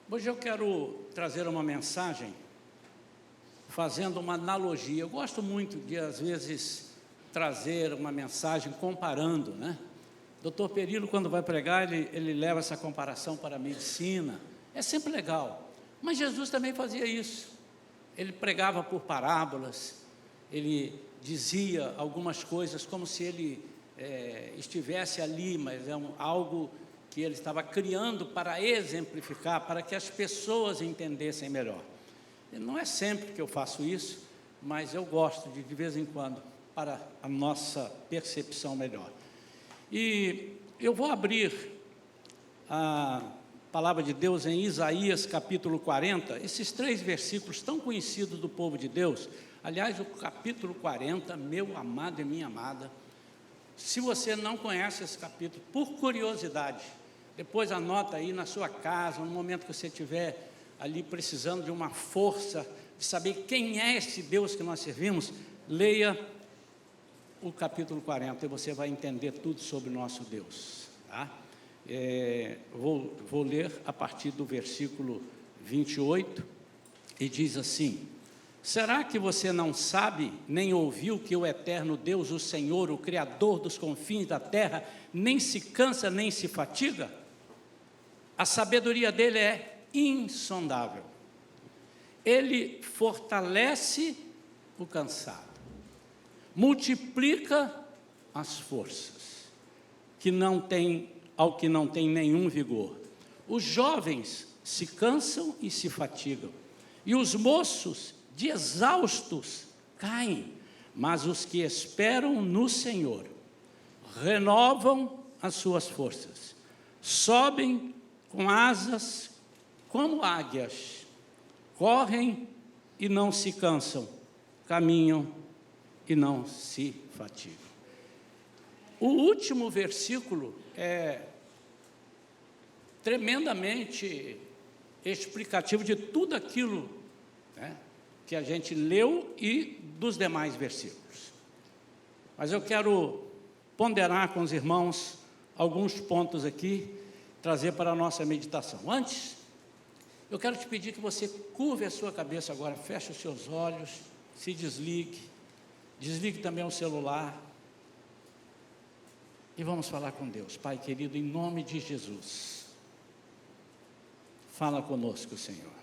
Hoje eu quero trazer uma mensagem fazendo uma analogia. Eu gosto muito de, às vezes, trazer uma mensagem comparando, né? Dr. Perillo, quando vai pregar, ele leva essa comparação para a medicina. É sempre legal. Mas Jesus também fazia isso. Ele pregava por parábolas, ele dizia algumas coisas como se ele estivesse ali, mas algo que ele estava criando para exemplificar, para que as pessoas entendessem melhor. E não é sempre que eu faço isso, mas eu gosto de vez em quando, para a nossa percepção melhor. E eu vou abrir a palavra de Deus em Isaías capítulo 40, esses 3 versículos tão conhecidos do povo de Deus. Aliás, o capítulo 40, meu amado e minha amada, se você não conhece esse capítulo, por curiosidade, depois anota aí na sua casa, no momento que você estiver ali precisando de uma força, de saber quem é esse Deus que nós servimos, leia o capítulo 40 e você vai entender tudo sobre o nosso Deus, tá? Vou ler a partir do versículo 28, e diz assim: será que você não sabe, nem ouviu que o eterno Deus, o Senhor, o Criador dos confins da terra, nem se cansa, nem se fatiga? A sabedoria dele é insondável. Ele fortalece o cansado, multiplica as forças ao que não tem nenhum vigor. Os jovens se cansam e se fatigam, e os moços de exaustos caem, mas os que esperam no Senhor renovam as suas forças, sobem com asas como águias, correm e não se cansam, caminham e não se fatigam. O último versículo é tremendamente explicativo de tudo aquilo, né, que a gente leu e dos demais versículos. Mas eu quero ponderar com os irmãos alguns pontos aqui, trazer para a nossa meditação. Antes, eu quero te pedir que você curve a sua cabeça agora, feche os seus olhos, se desligue também o celular, e vamos falar com Deus. Pai querido, em nome de Jesus, fala conosco, Senhor.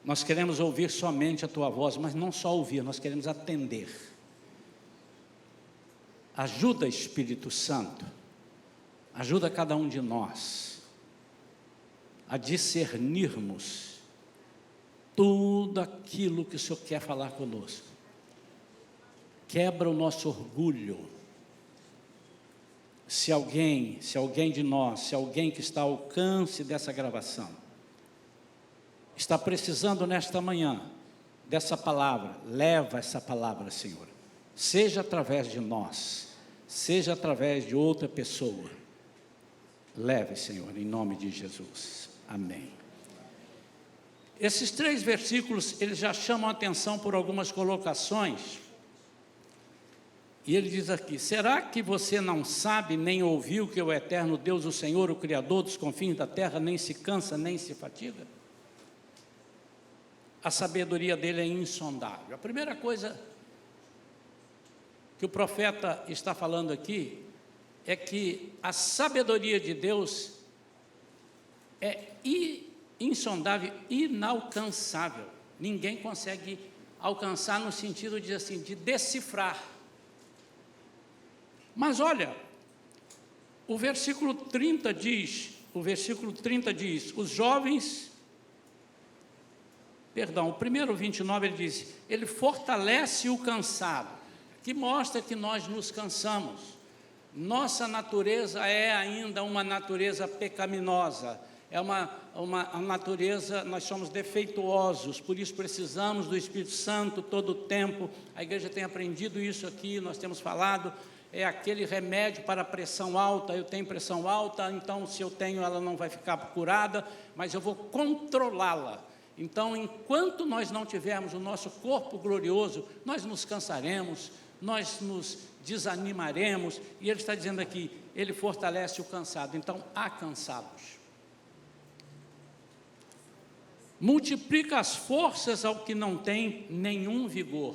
Nós queremos ouvir somente a Tua voz, mas não só ouvir, nós queremos atender. Ajuda, Espírito Santo, ajuda cada um de nós a discernirmos tudo aquilo que o Senhor quer falar conosco. Quebra o nosso orgulho. Se alguém de nós, se alguém que está ao alcance dessa gravação, está precisando nesta manhã dessa palavra, leva essa palavra, Senhor. Seja através de nós, seja através de outra pessoa. Leve, Senhor, em nome de Jesus. Amém. Esses 3 versículos, eles já chamam a atenção por algumas colocações. E ele diz aqui: será que você não sabe, nem ouviu que o eterno Deus, o Senhor, o Criador dos confins da terra, nem se cansa, nem se fatiga? A sabedoria dele é insondável. A primeira coisa que o profeta está falando aqui é que a sabedoria de Deus é insondável, inalcançável. Ninguém consegue alcançar no sentido de, assim, de decifrar. Mas olha, o versículo 30 diz, os jovens, o primeiro 29 ele diz, ele fortalece o cansado, que mostra que nós nos cansamos. Nossa natureza é ainda uma natureza pecaminosa, é uma natureza, nós somos defeituosos, por isso precisamos do Espírito Santo todo o tempo. A igreja tem aprendido isso aqui, nós temos falado, é aquele remédio para a pressão alta. Eu tenho pressão alta, então se eu tenho, ela não vai ficar curada, mas eu vou controlá-la. Então, enquanto nós não tivermos o nosso corpo glorioso, nós nos cansaremos, nós nos desanimaremos, e ele está dizendo aqui, ele fortalece o cansado. Então, há cansados. multiplica as forças ao que não tem nenhum vigor.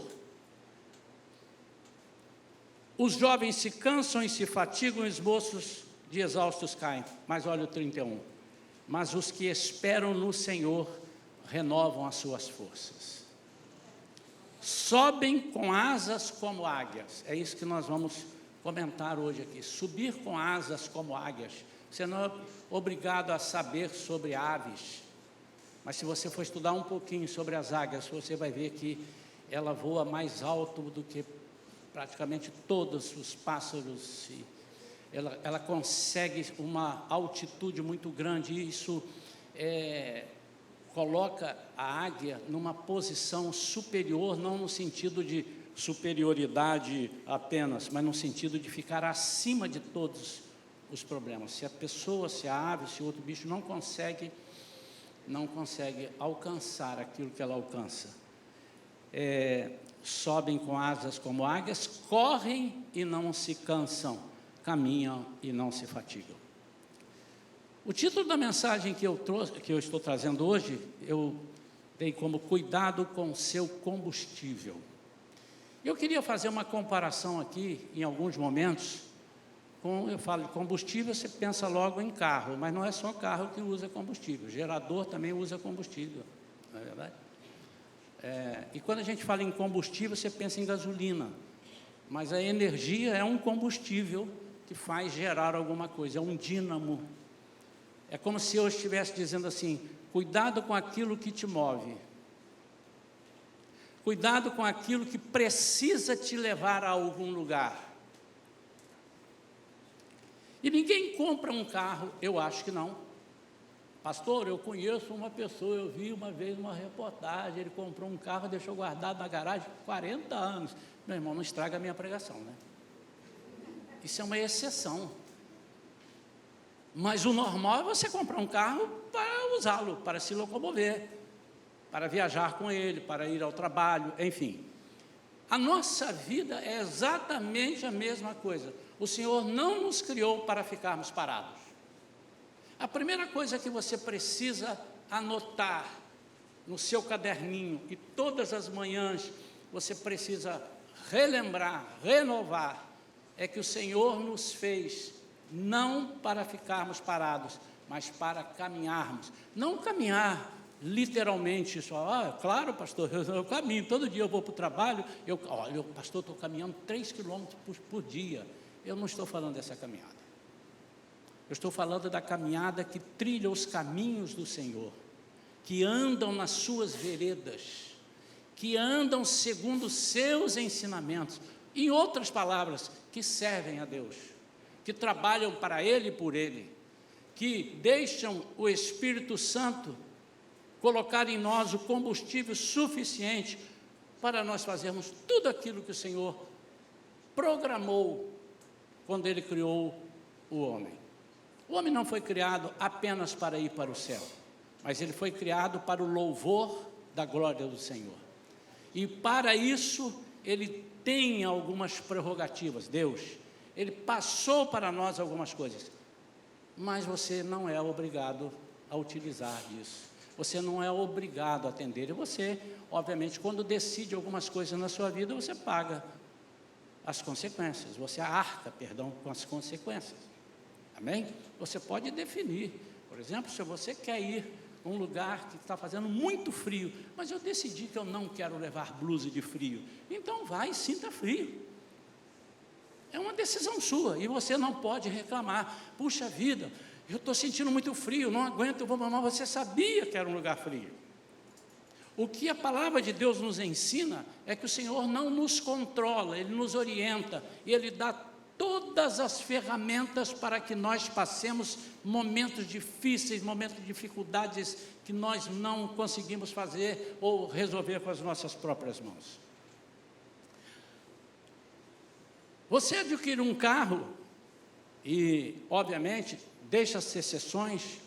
Os jovens se cansam e se fatigam, os moços de exaustos caem. Mas olha o 31. Mas os que esperam no Senhor renovam as suas forças. Sobem com asas como águias. É isso que nós vamos comentar hoje aqui. Subir com asas como águias. Você não é obrigado a saber sobre aves, mas se você for estudar um pouquinho sobre as águias, você vai ver que ela voa mais alto do que praticamente todos os pássaros. Ela consegue uma altitude muito grande, e isso coloca a águia numa posição superior, não no sentido de superioridade apenas, mas no sentido de ficar acima de todos os problemas. Se a pessoa, se a ave, se outro bicho não consegue alcançar aquilo que ela alcança. Sobem com asas como águias, correm e não se cansam, caminham e não se fatigam. O título da mensagem que eu estou trazendo hoje, eu dei como cuidado com o seu combustível. Eu queria fazer uma comparação aqui, em alguns momentos, eu falo de combustível, você pensa logo em carro, mas não é só carro que usa combustível, gerador também usa combustível, não é verdade? E quando a gente fala em combustível, você pensa em gasolina, mas a energia é um combustível que faz gerar alguma coisa, é um dínamo. É como se eu estivesse dizendo assim: cuidado com aquilo que te move, cuidado com aquilo que precisa te levar a algum lugar. E ninguém compra um carro, eu acho que não. Pastor, eu conheço uma pessoa, eu vi uma vez uma reportagem, ele comprou um carro, deixou guardado na garagem 40 anos. Meu irmão, não estraga a minha pregação, né? Isso é uma exceção. Mas o normal é você comprar um carro para usá-lo, para se locomover, para viajar com ele, para ir ao trabalho, enfim. A nossa vida é exatamente a mesma coisa. O Senhor não nos criou para ficarmos parados. A primeira coisa que você precisa anotar no seu caderninho, e todas as manhãs você precisa relembrar, renovar, é que o Senhor nos fez não para ficarmos parados, mas para caminharmos. Não caminhar literalmente, só, claro, pastor, eu caminho, todo dia eu vou para o trabalho, pastor, estou caminhando 3 quilômetros por dia. Eu não estou falando dessa caminhada. Eu estou falando da caminhada que trilha os caminhos do Senhor, que andam nas suas veredas, que andam segundo os seus ensinamentos. Em outras palavras, que servem a Deus, que trabalham para Ele e por Ele, que deixam o Espírito Santo colocar em nós o combustível suficiente para nós fazermos tudo aquilo que o Senhor programou quando Ele criou o homem. O homem não foi criado apenas para ir para o céu, mas ele foi criado para o louvor da glória do Senhor. E para isso, Ele tem algumas prerrogativas, Deus. Ele passou para nós algumas coisas, mas você não é obrigado a utilizar disso. Você não é obrigado a atender. E você, obviamente, quando decide algumas coisas na sua vida, você paga as consequências. Você arca, com as consequências. Amém? Você pode definir. Por exemplo, se você quer ir a um lugar que está fazendo muito frio, mas eu decidi que eu não quero levar blusa de frio, então vai e sinta frio. É uma decisão sua e você não pode reclamar. Puxa vida, eu estou sentindo muito frio, não aguento, eu vou mamar. Você sabia que era um lugar frio. O que a palavra de Deus nos ensina é que o Senhor não nos controla, Ele nos orienta, e Ele dá todas as ferramentas para que nós passemos momentos difíceis, momentos de dificuldades que nós não conseguimos fazer ou resolver com as nossas próprias mãos. Você adquire um carro e, obviamente, deixa as exceções,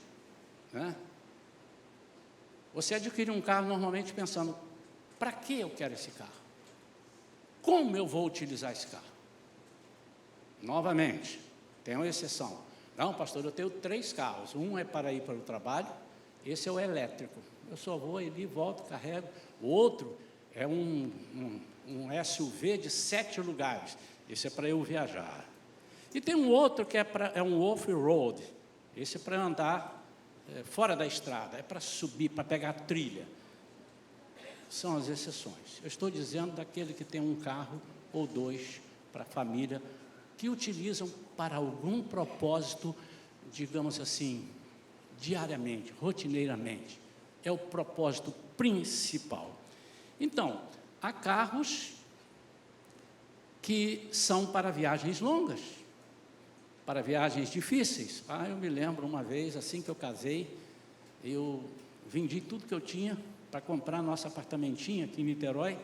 né? Você adquire um carro normalmente pensando: para que eu quero esse carro? Como eu vou utilizar esse carro? Novamente, tem uma exceção. Não, pastor, eu tenho 3 carros. Um é para ir para o trabalho, esse é o elétrico, Eu só vou ali, volto, carrego. O outro é um SUV de 7 lugares. Esse é para eu viajar. E tem um outro que é um off-road. Esse é para andar fora da estrada, é para subir, para pegar trilha. São as exceções. Eu estou dizendo daquele que tem um carro ou 2 para a família, que utilizam para algum propósito, digamos assim, diariamente, rotineiramente. É o propósito principal. Então, há carros que são para viagens longas, para viagens difíceis. Eu me lembro uma vez, assim que eu casei, eu vendi tudo que eu tinha para comprar nosso apartamentinho aqui em Niterói,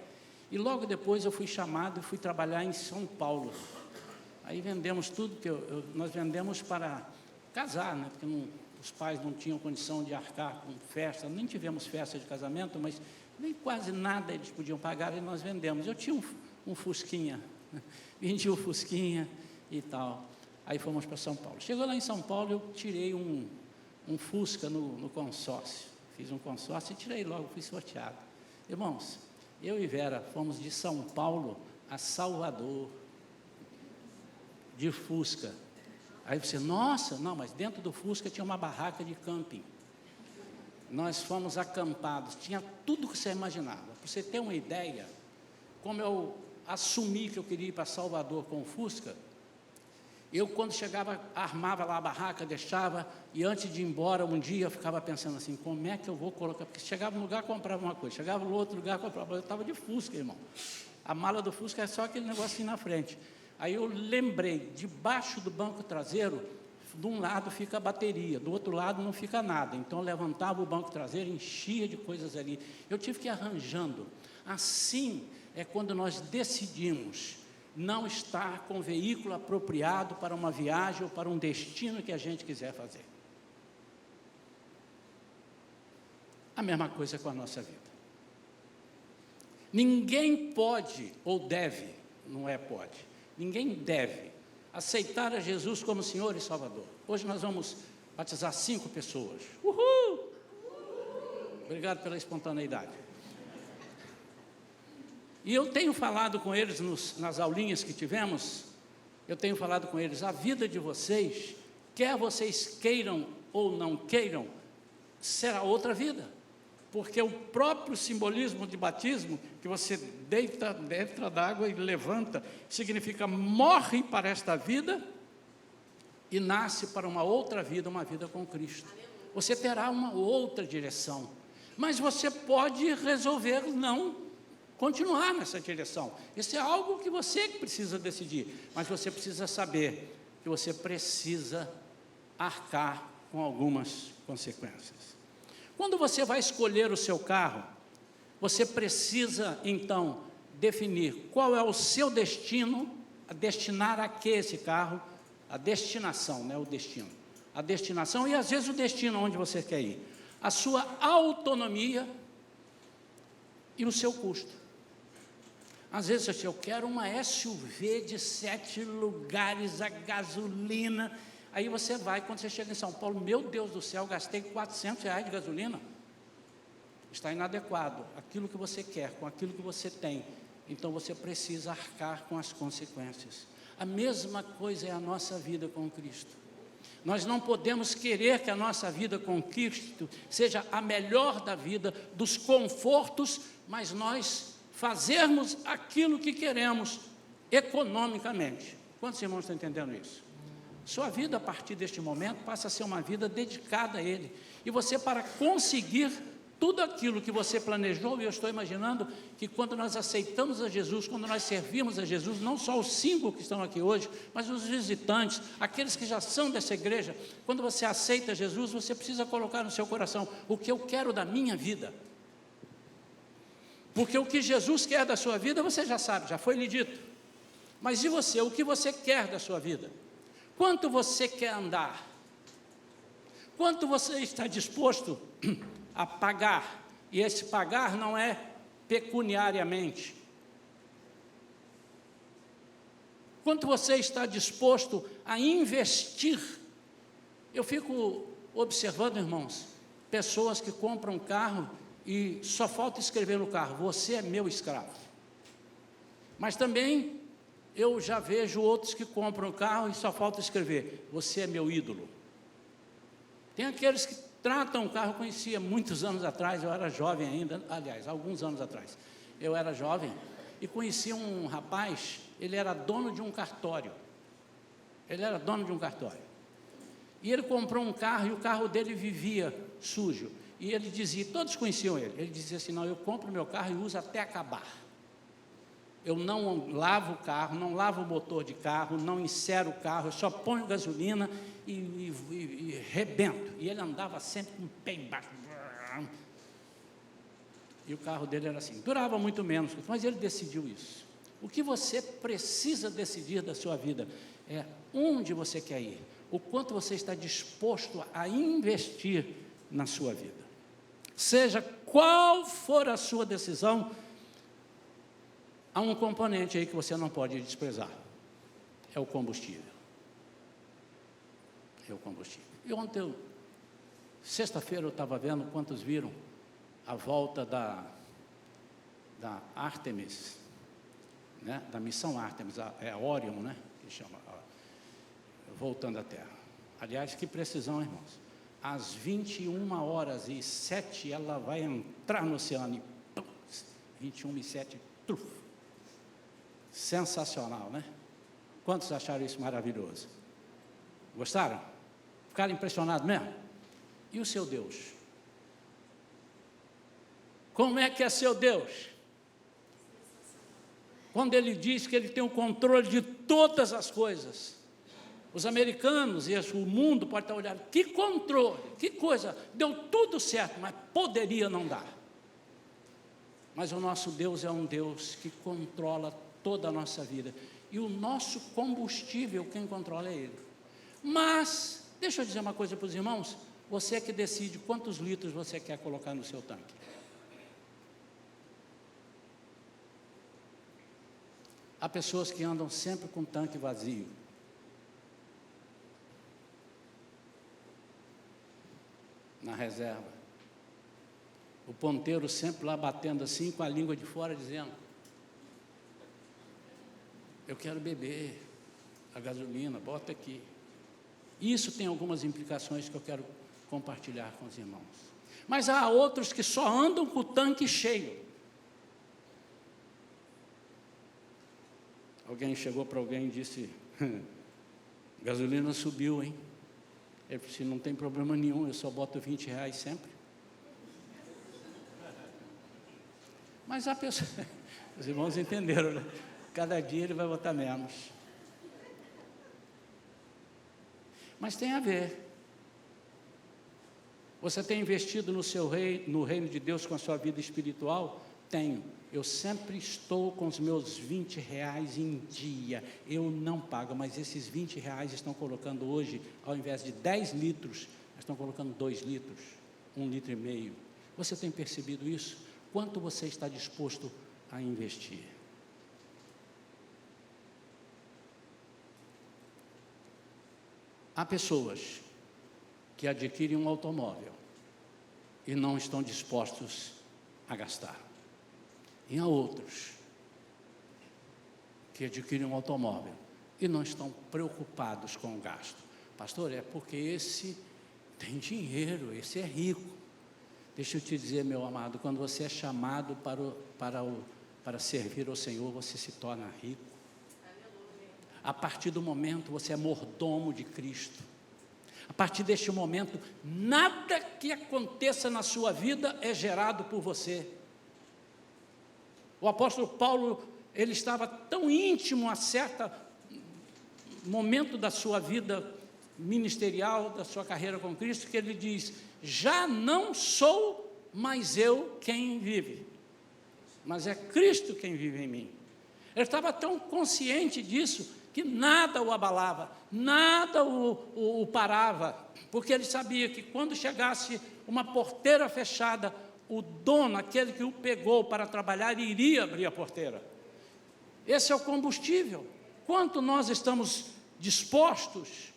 e logo depois eu fui chamado e fui trabalhar em São Paulo. Aí vendemos tudo que nós vendemos para casar, né? Porque os pais não tinham condição de arcar com festa, nem tivemos festa de casamento, mas nem quase nada eles podiam pagar e nós vendemos. Eu tinha um Fusquinha, vendi o Fusquinha e tal. Aí fomos para São Paulo. Chegou lá em São Paulo, eu tirei um Fusca no consórcio. Fiz um consórcio e tirei logo, fui sorteado. Irmãos, eu e Vera fomos de São Paulo a Salvador, de Fusca. Aí você, nossa, não, mas dentro do Fusca tinha uma barraca de camping. Nós fomos acampados, tinha tudo que você imaginava. Para você ter uma ideia, como eu assumi que eu queria ir para Salvador com o Fusca, eu, quando chegava, armava lá a barraca, deixava, e antes de ir embora, um dia, eu ficava pensando assim, como é que eu vou colocar? Porque chegava num lugar, comprava uma coisa, chegava no outro lugar, comprava. Eu estava de Fusca, irmão. A mala do Fusca é só aquele negocinho na frente. Aí eu lembrei, debaixo do banco traseiro, de um lado fica a bateria, do outro lado não fica nada. Então eu levantava o banco traseiro, enchia de coisas ali. Eu tive que ir arranjando. Assim é quando nós decidimos não estar com o veículo apropriado para uma viagem ou para um destino que a gente quiser fazer. A mesma coisa com a nossa vida. Ninguém pode ou deve, não é pode, ninguém deve aceitar a Jesus como Senhor e Salvador. Hoje nós vamos batizar 5 pessoas. Uhul! Obrigado pela espontaneidade. E eu tenho falado com eles nas aulinhas que tivemos, eu tenho falado com eles, a vida de vocês, quer vocês queiram ou não queiram, será outra vida. Porque o próprio simbolismo de batismo, que você deita dentro d'água e levanta, significa morre para esta vida e nasce para uma outra vida, uma vida com Cristo. Você terá uma outra direção, mas você pode resolver não continuar nessa direção. Isso é algo que você precisa decidir, mas você precisa saber que você precisa arcar com algumas consequências. Quando você vai escolher o seu carro, você precisa, então, definir qual é o seu destino, a destinar a que esse carro, a destinação, né, o destino. A destinação e, às vezes, o destino onde você quer ir. A sua autonomia e o seu custo. Às vezes, assim, eu quero uma SUV de 7 lugares, a gasolina. Aí você vai, quando você chega em São Paulo, meu Deus do céu, gastei R$400 de gasolina. Está inadequado. Aquilo que você quer, com aquilo que você tem. Então, você precisa arcar com as consequências. A mesma coisa é a nossa vida com Cristo. Nós não podemos querer que a nossa vida com Cristo seja a melhor da vida, dos confortos, mas nós fazermos aquilo que queremos economicamente. Quantos irmãos estão entendendo isso? Sua vida, a partir deste momento, passa a ser uma vida dedicada a Ele. E você, para conseguir tudo aquilo que você planejou, e eu estou imaginando que quando nós aceitamos a Jesus, quando nós servimos a Jesus, não só os 5 que estão aqui hoje, mas os visitantes, aqueles que já são dessa igreja, quando você aceita Jesus, você precisa colocar no seu coração, o que eu quero da minha vida. Porque o que Jesus quer da sua vida, você já sabe, já foi lhe dito. Mas e você, o que você quer da sua vida? Quanto você quer andar? Quanto você está disposto a pagar? E esse pagar não é pecuniariamente. Quanto você está disposto a investir? Eu fico observando, irmãos, pessoas que compram um carro e só falta escrever no carro: você é meu escravo. Mas também eu já vejo outros que compram um carro e só falta escrever: você é meu ídolo. Tem aqueles que tratam o carro. Eu conhecia muitos anos atrás, eu era jovem ainda, aliás, alguns anos atrás, eu era jovem, e conheci um rapaz, ele era dono de um cartório. E ele comprou um carro, e o carro dele vivia sujo. E ele dizia, todos conheciam ele, ele dizia assim: não, eu compro meu carro e uso até acabar. Eu não lavo o carro, não lavo o motor de carro, não encero o carro, eu só ponho gasolina e rebento. E ele andava sempre com o pé embaixo. E o carro dele era assim, durava muito menos, mas ele decidiu isso. O que você precisa decidir da sua vida é onde você quer ir, o quanto você está disposto a investir na sua vida. Seja qual for a sua decisão, há um componente aí que você não pode desprezar: é o combustível. E ontem, sexta-feira, eu estava vendo, quantos viram a volta da Artemis, né? Da missão Artemis, é a Orion, né? Que chama, voltando à Terra. Aliás, que precisão, irmãos. Às 21h07, ela vai entrar no oceano e 21h07, truf. Sensacional, né? Quantos acharam isso maravilhoso? Gostaram? Ficaram impressionados mesmo? E o seu Deus? Como é que é seu Deus? Quando ele diz que ele tem o controle de todas as coisas. Os americanos e o mundo podem estar olhando: que controle, que coisa, deu tudo certo, mas poderia não dar. Mas o nosso Deus é um Deus que controla toda a nossa vida, e o nosso combustível, quem controla é Ele. Mas, deixa eu dizer uma coisa para os irmãos: você é que decide quantos litros você quer colocar no seu tanque. Há pessoas que andam sempre com o tanque vazio. Na reserva. O ponteiro sempre lá batendo assim, com a língua de fora, dizendo: eu quero beber a gasolina, bota aqui. Isso tem algumas implicações que eu quero compartilhar com os irmãos. Mas há outros que só andam com o tanque cheio. Alguém chegou para alguém e disse: gasolina subiu, hein? Ele disse: não tem problema nenhum, eu só boto R$20 sempre. Mas a pessoa, os irmãos entenderam, né? Cada dia ele vai botar menos. Mas tem a ver. Você tem investido no reino de Deus com a sua vida espiritual? Tenho. Eu sempre estou com os meus R$20 em dia. Eu não pago, mas esses R$20 estão colocando hoje, ao invés de 10 litros, estão colocando 2 litros, 1,5 litro. Você tem percebido isso? Quanto você está disposto a investir? Há pessoas que adquirem um automóvel e não estão dispostos a gastar. E há outros que adquirem um automóvel e não estão preocupados com o gasto. Pastor, é porque esse tem dinheiro, esse é rico. Deixa eu te dizer, meu amado, quando você é chamado para servir ao Senhor, você se torna rico. A partir do momento, você é mordomo de Cristo. A partir deste momento, nada que aconteça na sua vida é gerado por você. O apóstolo Paulo, ele estava tão íntimo a certo momento da sua vida ministerial, da sua carreira com Cristo, que ele diz: já não sou mais eu quem vive, mas é Cristo quem vive em mim. Ele estava tão consciente disso, que nada o abalava, nada o parava, porque ele sabia que quando chegasse uma porteira fechada, o dono, aquele que o pegou para trabalhar, iria abrir a porteira. Esse é o combustível. Quanto nós estamos dispostos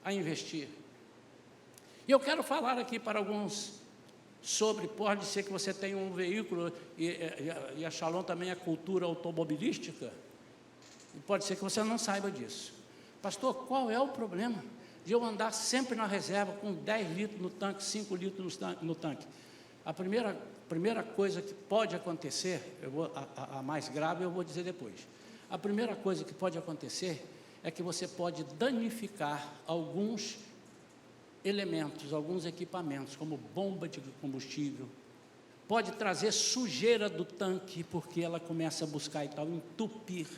a investir? E eu quero falar aqui para alguns pode ser que você tenha um veículo, e a Shalom também é cultura automobilística, e pode ser que você não saiba disso. Pastor, qual é o problema de eu andar sempre na reserva com 10 litros no tanque, 5 litros no tanque? A primeira coisa que pode acontecer, a mais grave eu vou dizer depois. A primeira coisa que pode acontecer é que você pode danificar alguns elementos, alguns equipamentos, como bomba de combustível. Pode trazer sujeira do tanque, porque ela começa a buscar e tal, entupir.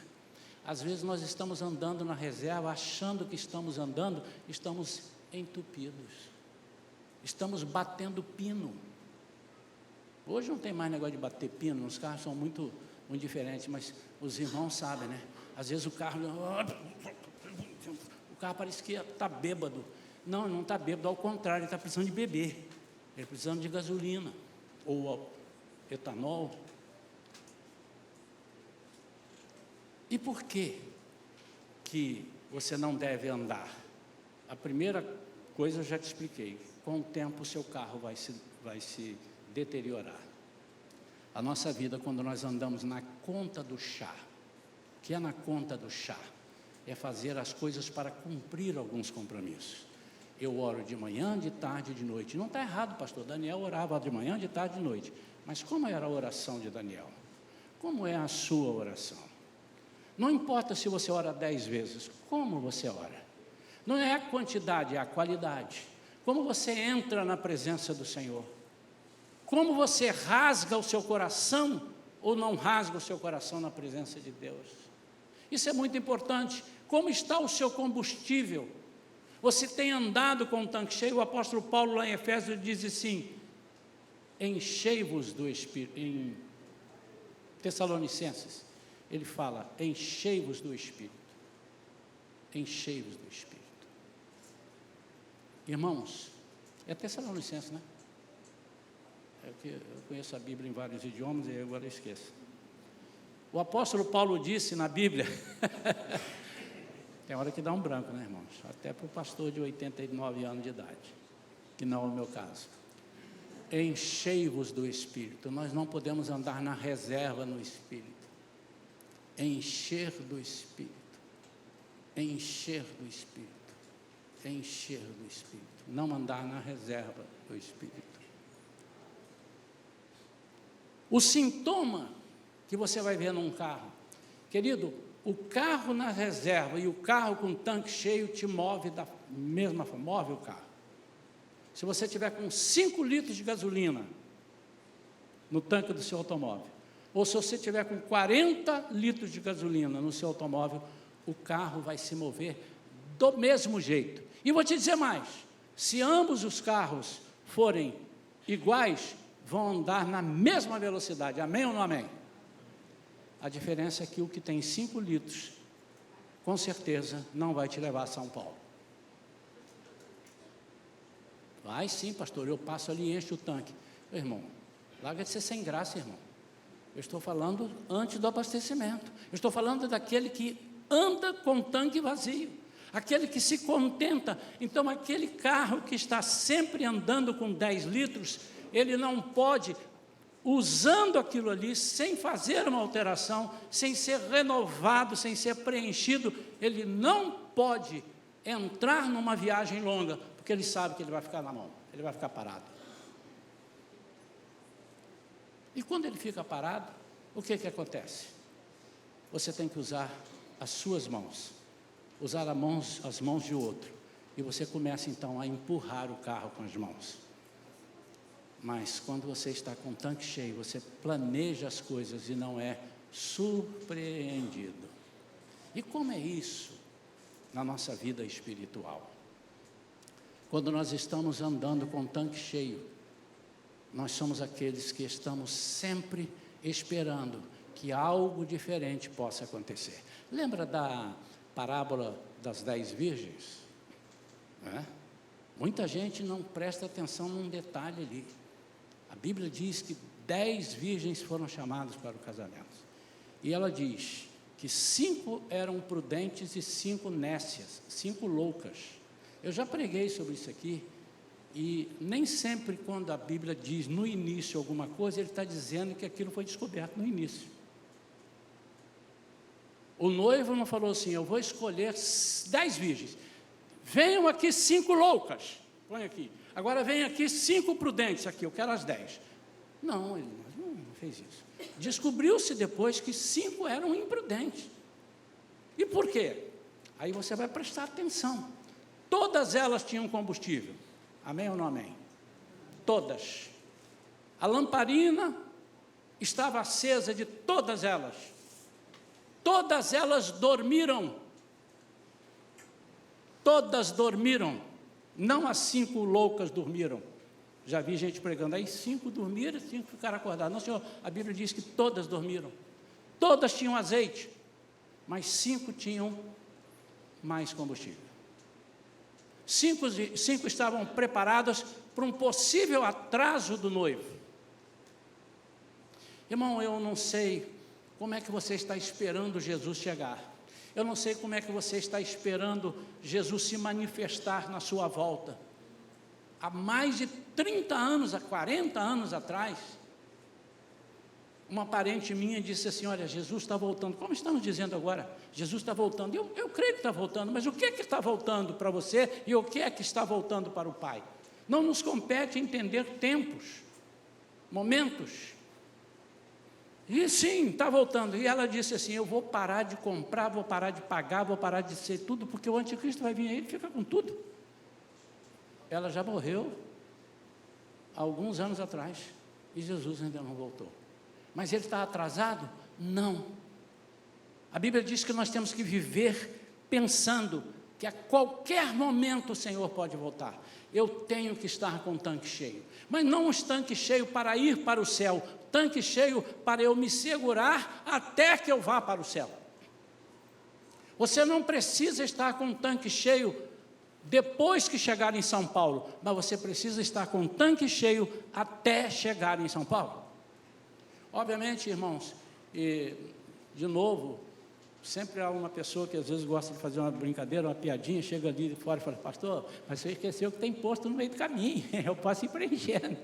Às vezes nós estamos andando na reserva, achando que estamos andando, estamos entupidos, estamos batendo pino. Hoje não tem mais negócio de bater pino, os carros são muito diferentes, mas os irmãos sabem, né? Às vezes o carro parece que está bêbado. Não está bêbado, ao contrário, ele está precisando de beber, ele está precisando de gasolina, ou etanol. E por que você não deve andar? A primeira coisa eu já te expliquei, com o tempo o seu carro vai se deteriorar. A nossa vida, quando nós andamos na conta do chá, o que é na conta do chá? É fazer as coisas para cumprir alguns compromissos. Eu oro de manhã, de tarde e de noite. Não está errado, pastor, Daniel orava de manhã, de tarde e de noite. Mas como era a oração de Daniel? Como é a sua oração? Não importa se você ora 10 vezes, como você ora? Não é a quantidade, é a qualidade. Como você entra na presença do Senhor? Como você rasga o seu coração ou não rasga o seu coração na presença de Deus? Isso é muito importante. Como está o seu combustível? Você tem andado com o tanque cheio? O apóstolo Paulo lá em Efésios diz assim, enchei-vos do Espírito. Em Tessalonicenses, ele fala, enchei-vos do Espírito. Enchei-vos do Espírito. Irmãos, é Tessalonicenses, né? Eu conheço a Bíblia em vários idiomas e agora eu esqueço. O apóstolo Paulo disse na Bíblia, tem hora que dá um branco, né, irmãos? Até para o pastor de 89 anos de idade, que não é o meu caso. Enchei-vos do Espírito. Nós não podemos andar na reserva no Espírito. Encher do Espírito. Encher do Espírito. Encher do Espírito. Não andar na reserva do Espírito. O sintoma que você vai ver num carro, querido, o carro na reserva e o carro com tanque cheio te move da mesma forma, move o carro. Se você tiver com 5 litros de gasolina no tanque do seu automóvel, ou se você tiver com 40 litros de gasolina no seu automóvel, o carro vai se mover do mesmo jeito. E vou te dizer mais, se ambos os carros forem iguais, vão andar na mesma velocidade, amém ou não amém? A diferença é que o que tem 5 litros, com certeza, não vai te levar a São Paulo. Vai sim, pastor, eu passo ali e encho o tanque. Meu irmão, larga de ser sem graça, irmão. Eu estou falando antes do abastecimento. Eu estou falando daquele que anda com o tanque vazio. Aquele que se contenta. Então, aquele carro que está sempre andando com 10 litros, ele não pode, usando aquilo ali, sem fazer uma alteração, sem ser renovado, sem ser preenchido, ele não pode entrar numa viagem longa, porque ele sabe que ele vai ficar na mão, ele vai ficar parado. E quando ele fica parado, o que acontece? Você tem que usar as suas mãos, usar as mãos de outro, e você começa então a empurrar o carro com as mãos. Mas quando você está com o tanque cheio, você planeja as coisas e não é surpreendido. E como é isso na nossa vida espiritual? Quando nós estamos andando com o tanque cheio, nós somos aqueles que estamos sempre esperando que algo diferente possa acontecer. Lembra da parábola das 10 virgens? Muita gente não presta atenção num detalhe ali. A Bíblia diz que 10 virgens foram chamadas para o casamento. E ela diz que 5 eram prudentes e 5 nécias, 5 loucas. Eu já preguei sobre isso aqui, E nem sempre quando a Bíblia diz no início alguma coisa, ele está dizendo que aquilo foi descoberto no início. O noivo não falou assim, eu vou escolher 10 virgens. Venham aqui 5 loucas, põe aqui. Agora vem aqui 5 prudentes, aqui, eu quero as 10. Não, ele não fez isso. Descobriu-se depois que 5 eram imprudentes. E por quê? Aí você vai prestar atenção. Todas elas tinham combustível. Amém ou não amém? Todas. A lamparina estava acesa de todas elas. Todas elas dormiram. Todas dormiram. Não as 5 loucas dormiram. Já vi gente pregando aí, 5 dormiram e 5 ficaram acordados. Não, Senhor, a Bíblia diz que todas dormiram. Todas tinham azeite, mas 5 tinham mais combustível. 5 estavam preparadas para um possível atraso do noivo. Irmão, eu não sei como é que você está esperando Jesus chegar. Eu não sei como é que você está esperando Jesus se manifestar na sua volta. Há mais de 30 anos, há 40 anos atrás, uma parente minha disse assim, olha, Jesus está voltando. Como estamos dizendo agora? Jesus está voltando. Eu creio que está voltando, mas o que é que está voltando para você e o que é que está voltando para o Pai? Não nos compete entender tempos, momentos. E sim, está voltando. E ela disse assim, eu vou parar de comprar, vou parar de pagar, vou parar de ser tudo, porque o anticristo vai vir aí e fica com tudo. Ela já morreu há alguns anos atrás e Jesus ainda não voltou. Mas ele está atrasado? Não. A Bíblia diz que nós temos que viver pensando que a qualquer momento o Senhor pode voltar. Eu tenho que estar com o tanque cheio, mas não um tanque cheio para ir para o céu, tanque cheio para eu me segurar até que eu vá para o céu. Você não precisa estar com o tanque cheio depois que chegar em São Paulo, mas você precisa estar com o tanque cheio até chegar em São Paulo. Obviamente, irmãos, e de novo, sempre há uma pessoa que às vezes gosta de fazer uma brincadeira, uma piadinha, chega ali de fora e fala, pastor, mas você esqueceu que tem posto no meio do caminho, eu posso ir preenchendo.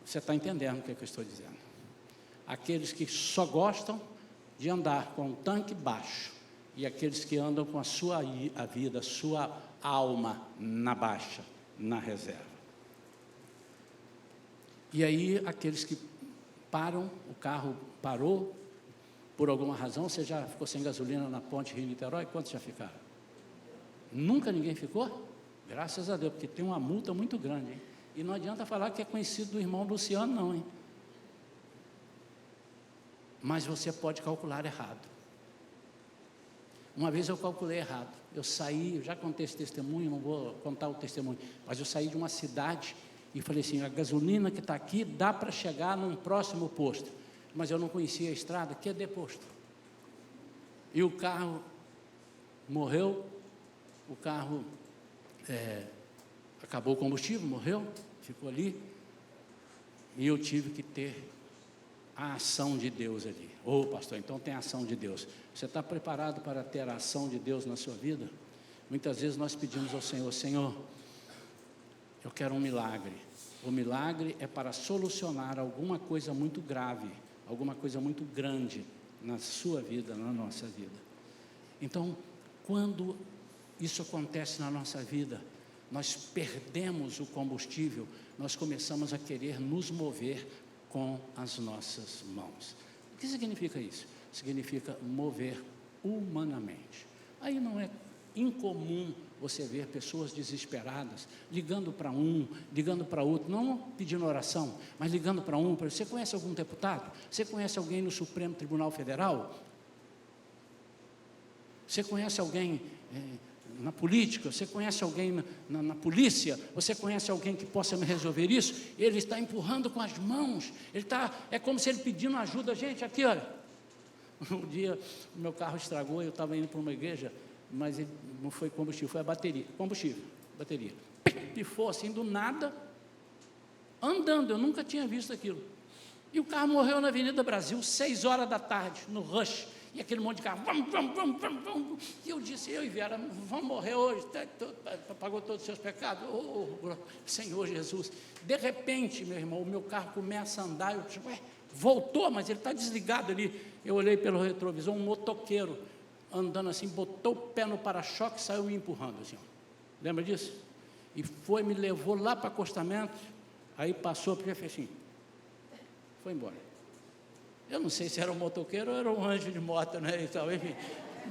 Você está entendendo o que eu estou dizendo? Aqueles que só gostam de andar com o tanque baixo e aqueles que andam com a vida, a sua alma na baixa, na reserva. E aí, aqueles que param, o carro parou, por alguma razão, você já ficou sem gasolina na ponte Rio-Niterói? Quantos já ficaram? Nunca ninguém ficou? Graças a Deus, porque tem uma multa muito grande, hein? E não adianta falar que é conhecido do irmão Luciano, não, hein? Mas você pode calcular errado. Uma vez eu calculei errado. Eu saí, eu já contei esse testemunho, não vou contar o testemunho, mas eu saí de uma cidade e falei assim, a gasolina que está aqui dá para chegar num próximo posto. Mas eu não conhecia a estrada, que é deposto. E o carro morreu, o carro acabou o combustível, morreu, ficou ali, e eu tive que ter a ação de Deus ali. Ô pastor, então tem a ação de Deus. Você está preparado para ter a ação de Deus na sua vida? Muitas vezes nós pedimos ao Senhor, Senhor, eu quero um milagre. O milagre é para solucionar alguma coisa muito grave, alguma coisa muito grande na sua vida, na nossa vida. Então, quando isso acontece na nossa vida, nós perdemos o combustível, nós começamos a querer nos mover com as nossas mãos. O que significa isso? Significa mover humanamente. Aí não é incomum você ver pessoas desesperadas, ligando para um, ligando para outro, não pedindo oração, mas ligando para um, você conhece algum deputado? Você conhece alguém no Supremo Tribunal Federal? Você conhece alguém na política? Você conhece alguém na polícia? Você conhece alguém que possa me resolver isso? Ele está empurrando com as mãos, é como se ele pedindo ajuda. Gente, aqui olha, um dia o meu carro estragou, eu estava indo para uma igreja, mas ele não foi combustível, foi a bateria, bateria, pifou assim do nada, andando, eu nunca tinha visto aquilo, e o carro morreu na Avenida Brasil, 6 horas da tarde, no rush, e aquele monte de carro, vamos. E eu disse, eu e Vera, vamos morrer hoje, pagou todos os seus pecados, Senhor Jesus. De repente, meu irmão, o meu carro começa a andar, eu disse, voltou, mas ele está desligado ali. Eu olhei pelo retrovisor, um motoqueiro andando assim, botou o pé no para-choque e saiu me empurrando assim, ó. Lembra disso? E me levou lá para o acostamento, aí passou, porque fez assim, foi embora. Eu não sei se era um motoqueiro ou era um anjo de moto, né, e tal, enfim.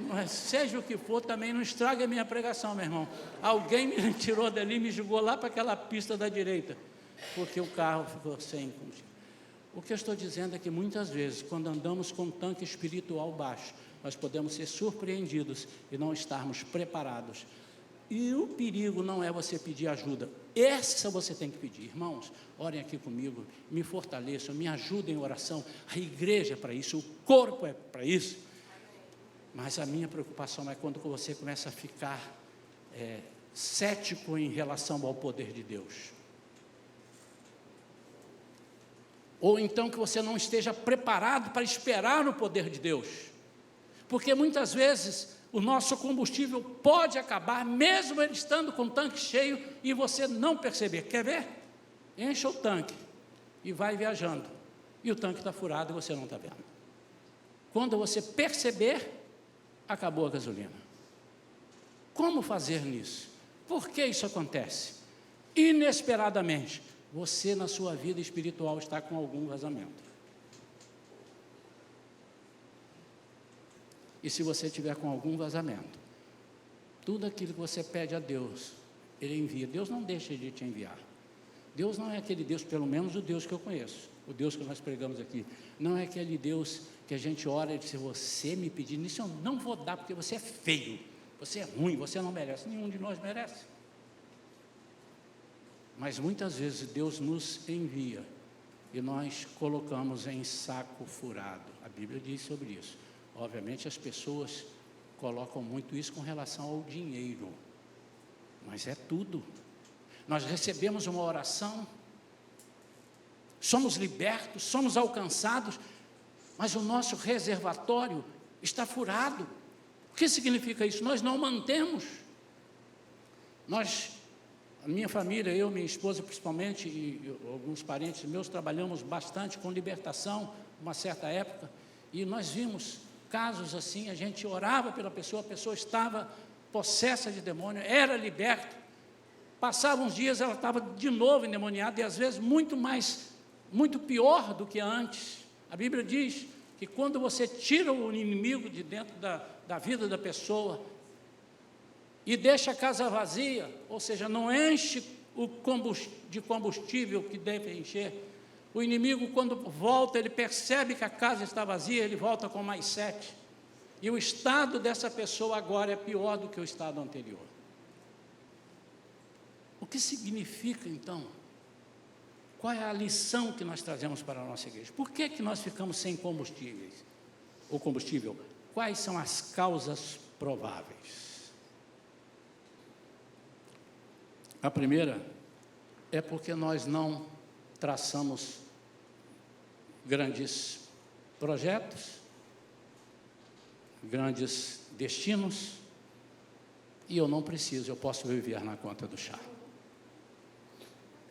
Mas seja o que for, também não estraga a minha pregação, meu irmão. Alguém me tirou dali e me jogou lá para aquela pista da direita, porque o carro ficou sem combustível. O que eu estou dizendo é que muitas vezes, quando andamos com um tanque espiritual baixo, nós podemos ser surpreendidos e não estarmos preparados. E o perigo não é você pedir ajuda, essa você tem que pedir. Irmãos, orem aqui comigo, me fortaleçam, me ajudem em oração. A igreja é para isso, o corpo é para isso. Mas a minha preocupação é quando você começa a ficar cético em relação ao poder de Deus. Ou então que você não esteja preparado para esperar o poder de Deus. Porque muitas vezes o nosso combustível pode acabar, mesmo ele estando com o tanque cheio, e você não perceber. Quer ver? Encha o tanque e vai viajando. E o tanque está furado e você não está vendo. Quando você perceber, acabou a gasolina. Como fazer nisso? Por que isso acontece? Inesperadamente, você na sua vida espiritual está com algum vazamento. E se você tiver com algum vazamento, tudo aquilo que você pede a Deus, Ele envia. Deus não deixa de te enviar. Deus não é aquele Deus, pelo menos o Deus que eu conheço, o Deus que nós pregamos aqui, não é aquele Deus que a gente ora e diz, se você me pedir, nisso eu não vou dar, porque você é feio, você é ruim, você não merece, nenhum de nós merece. Mas muitas vezes Deus nos envia, e nós colocamos em saco furado. A Bíblia diz sobre isso. Obviamente as pessoas colocam muito isso com relação ao dinheiro, mas é tudo. Nós recebemos uma oração, somos libertos, somos alcançados, mas o nosso reservatório está furado. O que significa isso? Nós não mantemos. A minha família, eu, minha esposa principalmente, e alguns parentes meus, trabalhamos bastante com libertação, uma certa época, e nós vimos casos assim, a gente orava pela pessoa, a pessoa estava possessa de demônio, era liberta, passavam uns dias, ela estava de novo endemoniada, e às vezes muito pior do que antes. A Bíblia diz que quando você tira o inimigo de dentro da vida da pessoa, e deixa a casa vazia, ou seja, não enche de combustível que deve encher, o inimigo, quando volta, ele percebe que a casa está vazia, ele volta com mais 7. E o estado dessa pessoa agora é pior do que o estado anterior. O que significa, então? Qual é a lição que nós trazemos para a nossa igreja? Por que nós ficamos sem combustível? Quais são as causas prováveis? A primeira é porque nós não traçamos grandes projetos, grandes destinos, e eu não preciso, eu posso viver na conta do chá.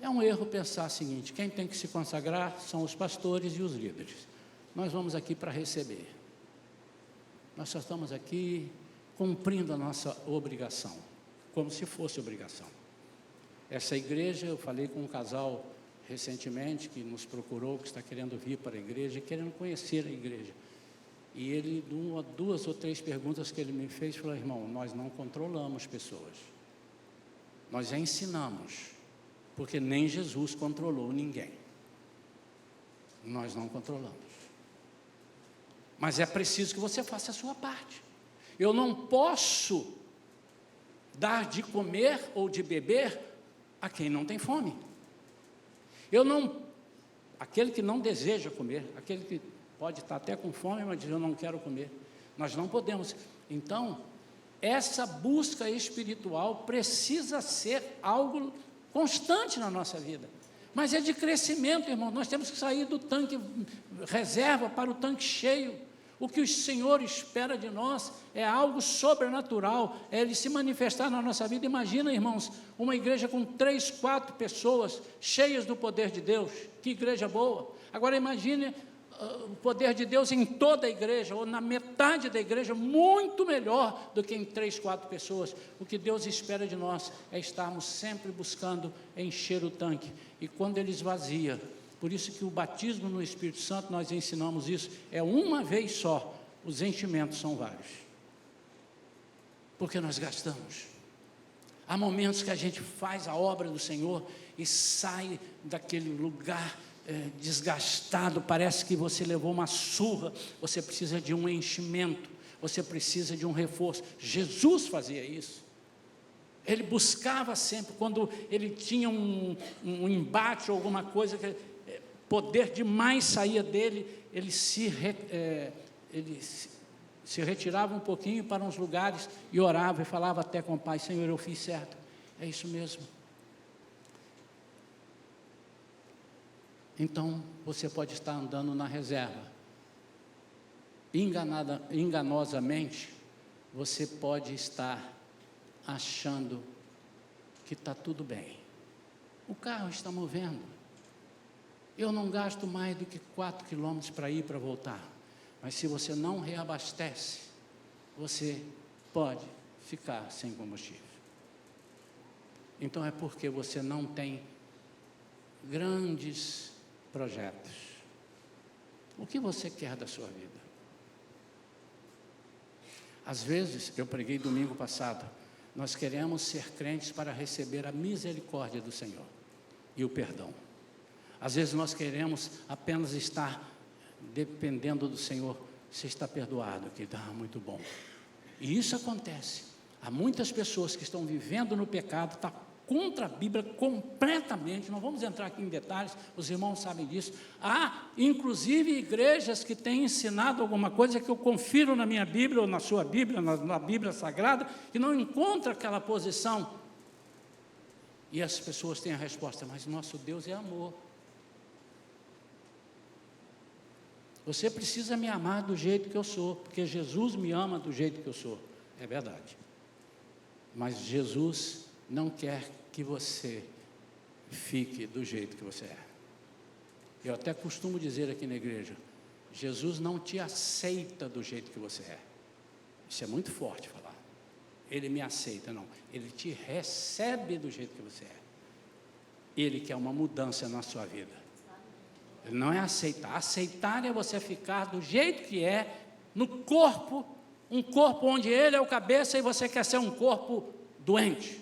É um erro pensar o seguinte: quem tem que se consagrar são os pastores e os líderes. Nós vamos aqui para receber. Nós só estamos aqui cumprindo a nossa obrigação, como se fosse obrigação. Essa igreja, eu falei com um casal recentemente que nos procurou, que está querendo vir para a igreja, querendo conhecer a igreja. E ele, duas ou três perguntas que ele me fez, falou: irmão, nós não controlamos pessoas, nós ensinamos, porque nem Jesus controlou ninguém. Nós não controlamos. Mas é preciso que você faça a sua parte. Eu não posso dar de comer ou de beber a quem não tem fome. Aquele que não deseja comer, aquele que pode estar até com fome, mas diz: eu não quero comer. Nós não podemos. Então, essa busca espiritual precisa ser algo constante na nossa vida. Mas é de crescimento, irmão. Nós temos que sair do tanque reserva para o tanque cheio. O que o Senhor espera de nós é algo sobrenatural, é Ele se manifestar na nossa vida. Imagina, irmãos, uma igreja com 3, 4 pessoas cheias do poder de Deus, que igreja boa. Agora imagine o poder de Deus em toda a igreja, ou na metade da igreja, muito melhor do que em 3, 4 pessoas. O que Deus espera de nós é estarmos sempre buscando encher o tanque, e quando Ele esvazia, por isso que o batismo no Espírito Santo, nós ensinamos isso, é uma vez só, os enchimentos são vários, porque nós gastamos. Há momentos que a gente faz a obra do Senhor e sai daquele lugar desgastado, parece que você levou uma surra, você precisa de um enchimento, você precisa de um reforço. Jesus fazia isso. Ele buscava sempre, quando ele tinha um embate ou alguma coisa, que poder demais saía dele, ele se retirava um pouquinho para uns lugares e orava e falava até com o Pai: Senhor, eu fiz certo, é isso mesmo. Então, você pode estar andando na reserva, enganosamente, você pode estar achando que está tudo bem, o carro está movendo, eu não gasto mais do que 4 quilômetros para ir e para voltar, mas se você não reabastece, você pode ficar sem combustível. Então é porque você não tem grandes projetos. O que você quer da sua vida? Às vezes, eu preguei domingo passado, nós queremos ser crentes para receber a misericórdia do Senhor e o perdão. Às vezes nós queremos apenas estar dependendo do Senhor. Você está perdoado, que dá muito bom. E isso acontece. Há muitas pessoas que estão vivendo no pecado, está contra a Bíblia completamente. Não vamos entrar aqui em detalhes, os irmãos sabem disso. Há inclusive igrejas que têm ensinado alguma coisa que eu confiro na minha Bíblia, ou na sua Bíblia, na Bíblia Sagrada, que não encontra aquela posição. E as pessoas têm a resposta: mas nosso Deus é amor. Você precisa me amar do jeito que eu sou, porque Jesus me ama do jeito que eu sou. É verdade. Mas Jesus não quer que você fique do jeito que você é. Eu até costumo dizer aqui na igreja: Jesus não te aceita do jeito que você é. Isso é muito forte falar. Ele me aceita, não. Ele te recebe do jeito que você é. Ele quer uma mudança na sua vida. Ele não é aceitar. Aceitar é você ficar do jeito que é, no corpo, um corpo onde Ele é o cabeça e você quer ser um corpo doente.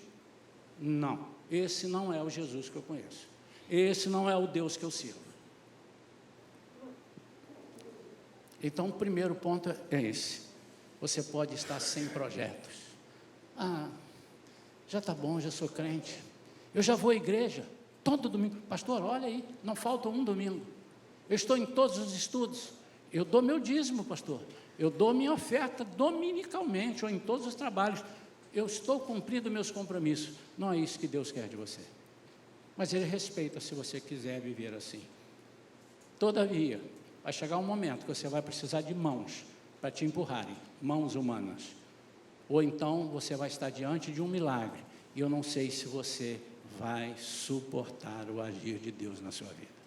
Não, esse não é o Jesus que eu conheço. Esse não é o Deus que eu sirvo. Então, o primeiro ponto é esse. Você pode estar sem projetos. Já está bom, já sou crente. Eu já vou à igreja todo domingo. Pastor, olha aí, não falta um domingo. Eu estou em todos os estudos. Eu dou meu dízimo, pastor. Eu dou minha oferta dominicalmente, ou em todos os trabalhos. Eu estou cumprindo meus compromissos. Não é isso que Deus quer de você. Mas Ele respeita se você quiser viver assim. Todavia, vai chegar um momento que você vai precisar de mãos para te empurrarem, mãos humanas. Ou então você vai estar diante de um milagre, e eu não sei se você vai suportar o agir de Deus na sua vida.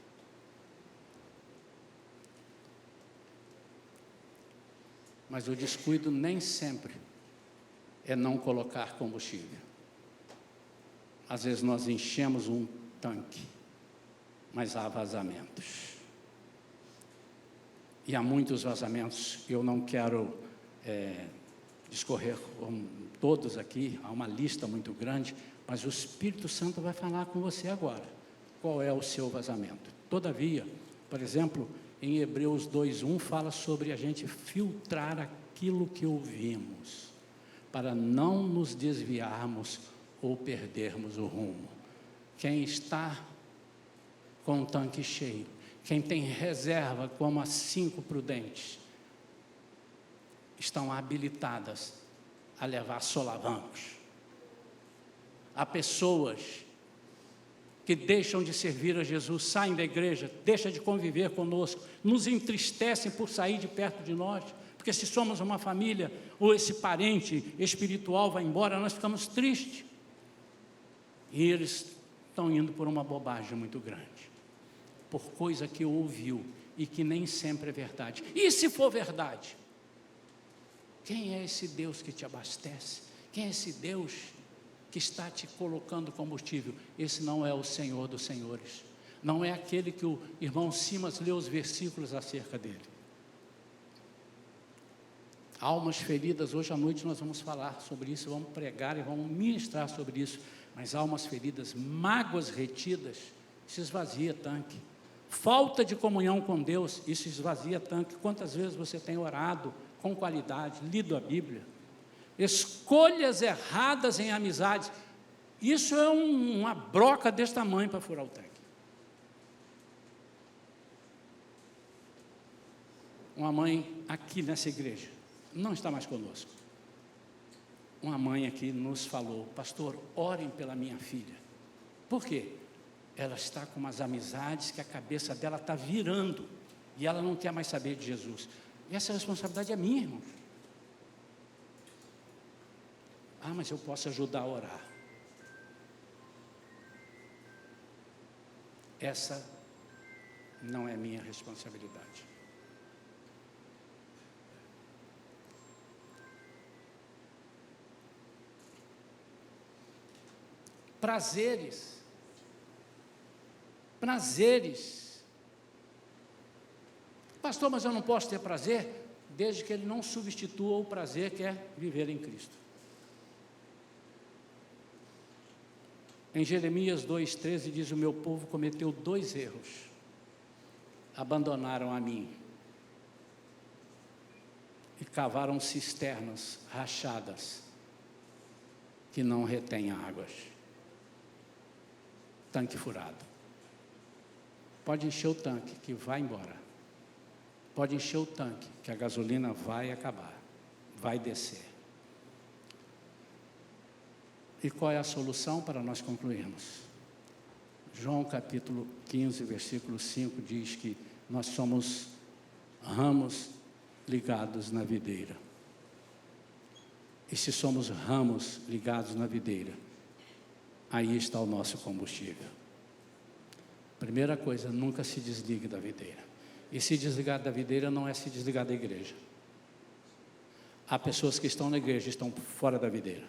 Mas o descuido nem sempre é não colocar combustível. Às vezes nós enchemos um tanque, mas há vazamentos. E há muitos vazamentos. Eu não quero discorrer com todos aqui, há uma lista muito grande, mas o Espírito Santo vai falar com você agora. Qual é o seu vazamento? Todavia, por exemplo, em Hebreus 2:1 fala sobre a gente filtrar aquilo que ouvimos, para não nos desviarmos ou perdermos o rumo. Quem está com o tanque cheio, quem tem reserva como as 5 prudentes, estão habilitadas a levar solavancos. Há pessoas que deixam de servir a Jesus, saem da igreja, deixam de conviver conosco, nos entristecem por sair de perto de nós, porque se somos uma família, ou esse parente espiritual vai embora, nós ficamos tristes. E eles estão indo por uma bobagem muito grande, por coisa que ouviu e que nem sempre é verdade. E se for verdade? Quem é esse Deus que te abastece? Quem é esse Deus que está te colocando combustível? Esse não é o Senhor dos Senhores, não é aquele que o irmão Simas leu os versículos acerca dele. Almas feridas, hoje à noite nós vamos falar sobre isso, vamos pregar e vamos ministrar sobre isso, mas almas feridas, mágoas retidas, isso esvazia tanque. Falta de comunhão com Deus, isso esvazia tanque. Quantas vezes você tem orado com qualidade, lido a Bíblia? Escolhas erradas em amizades, isso é uma broca desse tamanho para furar o tanque. Uma mãe aqui nessa igreja, não está mais conosco, uma mãe aqui nos falou: pastor, orem pela minha filha. Por quê? Ela está com umas amizades que a cabeça dela está virando, e ela não quer mais saber de Jesus. E essa responsabilidade é minha, irmão. Ah, mas eu posso ajudar a orar. Essa não é minha responsabilidade. Prazeres. Pastor, mas eu não posso ter prazer? Desde que ele não substitua o prazer que é viver em Cristo. Em Jeremias 2,13 diz: o meu povo cometeu 2 erros, abandonaram a mim e cavaram cisternas rachadas que não retêm águas. Tanque furado. Pode encher o tanque que vai embora, pode encher o tanque que a gasolina vai acabar, vai descer. E qual é a solução para nós concluirmos? João capítulo 15, versículo 5 diz que nós somos ramos ligados na videira. E se somos ramos ligados na videira, aí está o nosso combustível. Primeira coisa, nunca se desligue da videira. E se desligar da videira não é se desligar da igreja. Há pessoas que estão na igreja e estão fora da videira.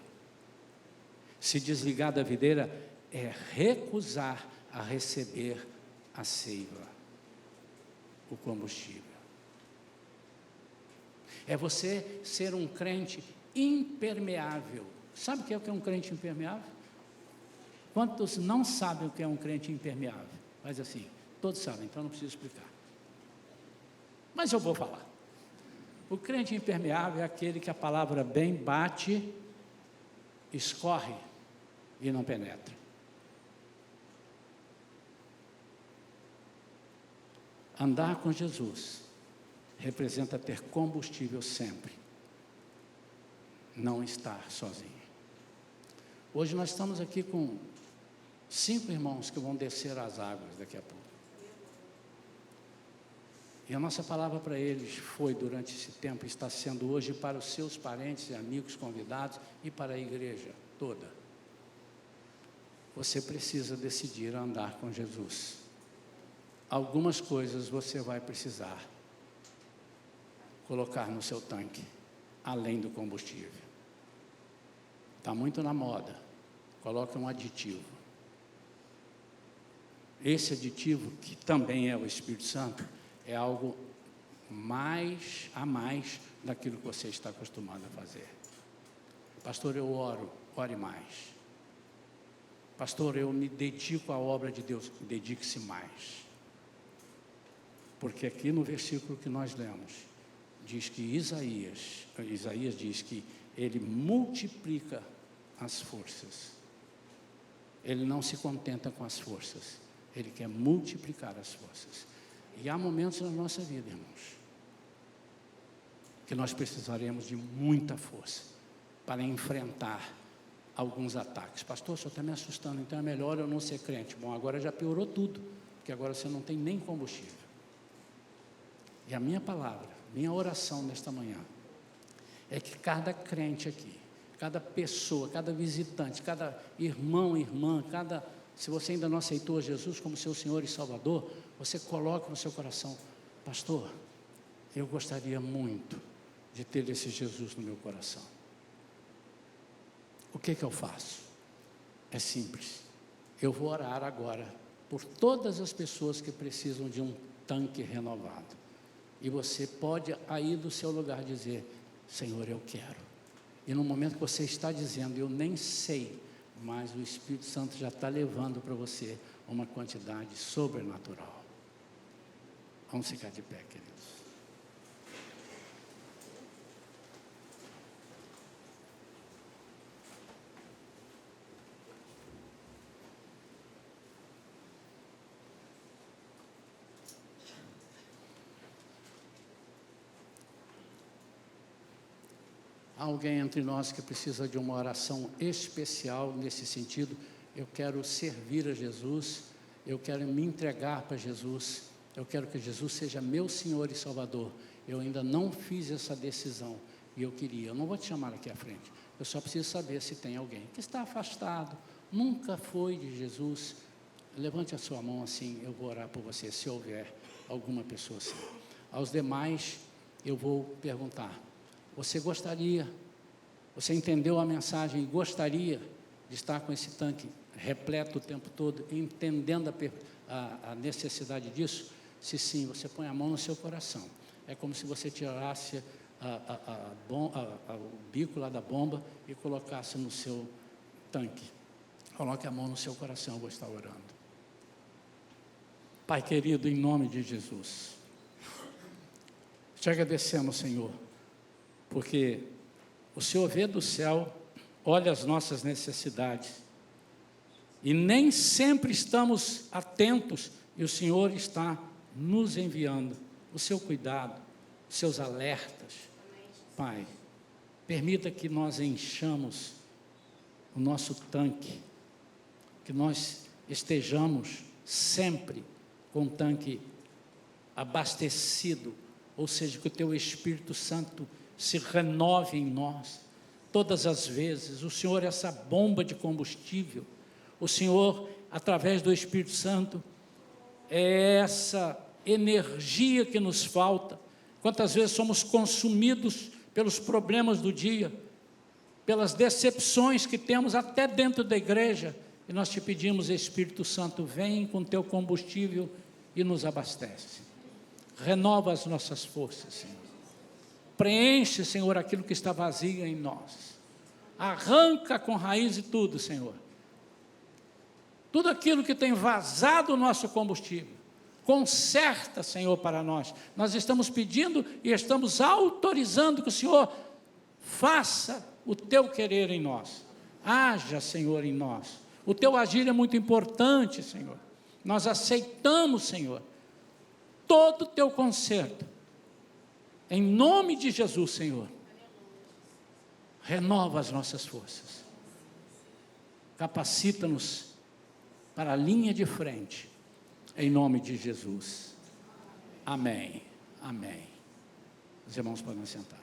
Se desligar da videira é recusar a receber a seiva, o combustível. É você ser um crente impermeável. Sabe o que é um crente impermeável? Quantos não sabem o que é um crente impermeável? Mas assim, todos sabem, então não preciso explicar. Mas eu vou falar. O crente impermeável é aquele que a palavra bem bate, escorre e não penetra. Andar com Jesus representa ter combustível sempre, não estar sozinho. Hoje nós estamos aqui com 5 irmãos que vão descer as águas daqui a pouco. E a nossa palavra para eles foi, durante esse tempo, está sendo hoje para os seus parentes e amigos convidados e para a igreja toda. Você precisa decidir andar com Jesus. Algumas coisas você vai precisar colocar no seu tanque, além do combustível. Está muito na moda, coloca um aditivo. Esse aditivo, que também é o Espírito Santo, é algo mais a mais daquilo que você está acostumado a fazer. Pastor, eu oro, ore mais. Pastor, eu me dedico à obra de Deus, dedique-se mais. Porque aqui no versículo que nós lemos, diz que Isaías diz que ele multiplica as forças. Ele não se contenta com as forças, ele quer multiplicar as forças. E há momentos na nossa vida, irmãos, que nós precisaremos de muita força para enfrentar alguns ataques. Pastor, o senhor está me assustando, então é melhor eu não ser crente. Bom, agora já piorou tudo, porque agora você não tem nem combustível. E a minha palavra, minha oração nesta manhã, é que cada crente aqui, cada pessoa, cada visitante, cada irmão, irmã, se você ainda não aceitou Jesus como seu Senhor e Salvador, você coloque no seu coração: pastor, eu gostaria muito de ter esse Jesus no meu coração. O que eu faço? É simples. Eu vou orar agora por todas as pessoas que precisam de um tanque renovado. E você pode aí do seu lugar dizer: Senhor, eu quero. E no momento que você está dizendo, eu nem sei, mas o Espírito Santo já está levando para você uma quantidade sobrenatural. Vamos ficar de pé, queridos. Há alguém entre nós que precisa de uma oração especial nesse sentido? Eu quero servir a Jesus, eu quero me entregar para Jesus, eu quero que Jesus seja meu Senhor e Salvador. Eu ainda não fiz essa decisão e eu queria. Eu não vou te chamar aqui à frente, eu só preciso saber se tem alguém que está afastado, nunca foi de Jesus. Levante a sua mão assim, eu vou orar por você, se houver alguma pessoa assim. Aos demais, eu vou perguntar: você gostaria, você entendeu a mensagem e gostaria de estar com esse tanque repleto o tempo todo, entendendo a necessidade disso? Se sim, você põe a mão no seu coração. É como se você tirasse o bico lá da bomba e colocasse no seu tanque. Coloque a mão no seu coração, eu vou estar orando. Pai querido, em nome de Jesus, te agradecemos, Senhor, porque o Senhor vê do céu, olha as nossas necessidades, e nem sempre estamos atentos, e o Senhor está nos enviando o seu cuidado, os seus alertas. Pai, permita que nós enchamos o nosso tanque, que nós estejamos sempre com o tanque abastecido, ou seja, que o Teu Espírito Santo se renove em nós, todas as vezes. O Senhor é essa bomba de combustível, o Senhor, através do Espírito Santo, é essa energia que nos falta. Quantas vezes somos consumidos pelos problemas do dia, pelas decepções que temos até dentro da igreja, e nós te pedimos: Espírito Santo, vem com Teu combustível e nos abastece, renova as nossas forças, Senhor. Preenche, Senhor, aquilo que está vazio em nós. Arranca com raiz e tudo, Senhor. Tudo aquilo que tem vazado o nosso combustível. Conserta, Senhor, para nós. Nós estamos pedindo e estamos autorizando que o Senhor faça o Teu querer em nós. Haja, Senhor, em nós. O Teu agir é muito importante, Senhor. Nós aceitamos, Senhor, todo o Teu conserto. Em nome de Jesus, Senhor, renova as nossas forças, capacita-nos para a linha de frente, em nome de Jesus. Amém, amém. Os irmãos podem sentar.